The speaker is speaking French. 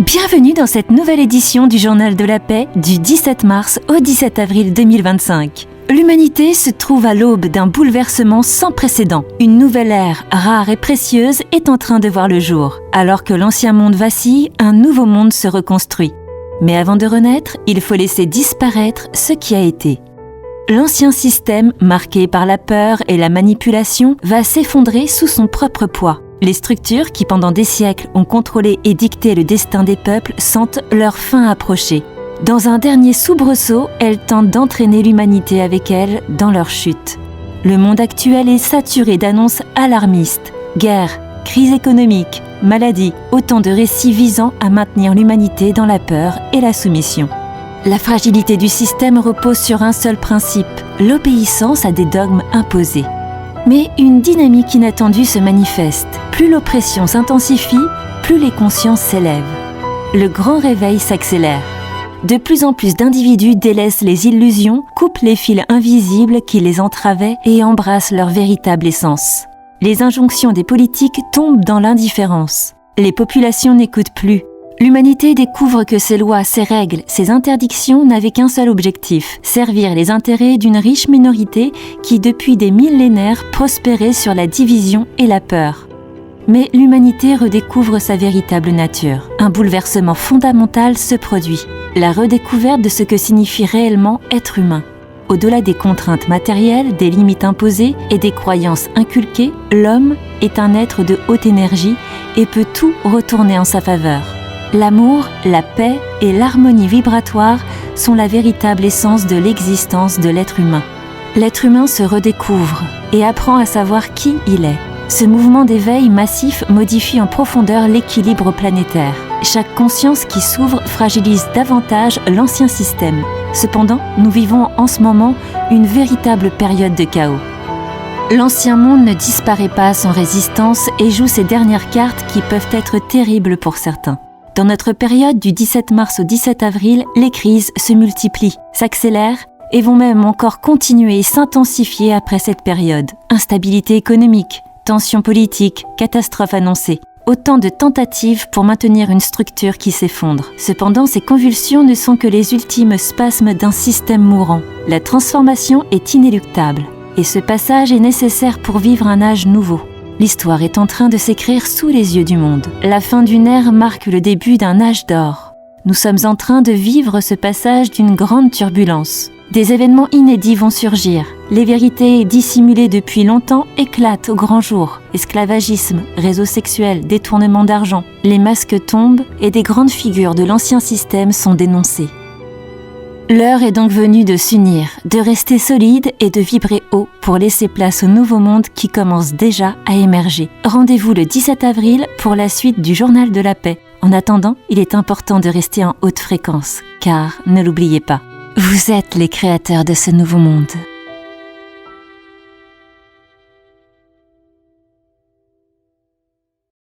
Bienvenue dans cette nouvelle édition du Journal de la Paix du 17 mars au 17 avril 2025. L'humanité se trouve à l'aube d'un bouleversement sans précédent. Une nouvelle ère, rare et précieuse, est en train de voir le jour. Alors que l'ancien monde vacille, un nouveau monde se reconstruit. Mais avant de renaître, il faut laisser disparaître ce qui a été. L'ancien système, marqué par la peur et la manipulation, va s'effondrer sous son propre poids. Les structures qui, pendant des siècles, ont contrôlé et dicté le destin des peuples sentent leur fin approcher. Dans un dernier soubresaut, elles tentent d'entraîner l'humanité avec elles dans leur chute. Le monde actuel est saturé d'annonces alarmistes. Guerre, crise économique, maladie, autant de récits visant à maintenir l'humanité dans la peur et la soumission. La fragilité du système repose sur un seul principe, l'obéissance à des dogmes imposés. Mais une dynamique inattendue se manifeste. Plus l'oppression s'intensifie, plus les consciences s'élèvent. Le grand réveil s'accélère. De plus en plus d'individus délaissent les illusions, coupent les fils invisibles qui les entravaient et embrassent leur véritable essence. Les injonctions des politiques tombent dans l'indifférence. Les populations n'écoutent plus. L'humanité découvre que ses lois, ses règles, ses interdictions n'avaient qu'un seul objectif, servir les intérêts d'une riche minorité qui, depuis des millénaires, prospérait sur la division et la peur. Mais l'humanité redécouvre sa véritable nature. Un bouleversement fondamental se produit. La redécouverte de ce que signifie réellement être humain. Au-delà des contraintes matérielles, des limites imposées et des croyances inculquées, l'homme est un être de haute énergie et peut tout retourner en sa faveur. L'amour, la paix et l'harmonie vibratoire sont la véritable essence de l'existence de l'être humain. L'être humain se redécouvre et apprend à savoir qui il est. Ce mouvement d'éveil massif modifie en profondeur l'équilibre planétaire. Chaque conscience qui s'ouvre fragilise davantage l'ancien système. Cependant, nous vivons en ce moment une véritable période de chaos. L'ancien monde ne disparaît pas sans résistance et joue ses dernières cartes qui peuvent être terribles pour certains. Dans notre période du 17 mars au 17 avril, les crises se multiplient, s'accélèrent et vont même encore continuer et s'intensifier après cette période. Instabilité économique, tensions politiques, catastrophes annoncées. Autant de tentatives pour maintenir une structure qui s'effondre. Cependant, ces convulsions ne sont que les ultimes spasmes d'un système mourant. La transformation est inéluctable et ce passage est nécessaire pour vivre un âge nouveau. L'histoire est en train de s'écrire sous les yeux du monde. La fin d'une ère marque le début d'un âge d'or. Nous sommes en train de vivre ce passage d'une grande turbulence. Des événements inédits vont surgir. Les vérités dissimulées depuis longtemps éclatent au grand jour. Esclavagisme, réseaux sexuels, détournement d'argent. Les masques tombent et des grandes figures de l'ancien système sont dénoncées. L'heure est donc venue de s'unir, de rester solide et de vibrer haut pour laisser place au nouveau monde qui commence déjà à émerger. Rendez-vous le 17 avril pour la suite du Journal de la Paix. En attendant, il est important de rester en haute fréquence, car ne l'oubliez pas, vous êtes les créateurs de ce nouveau monde.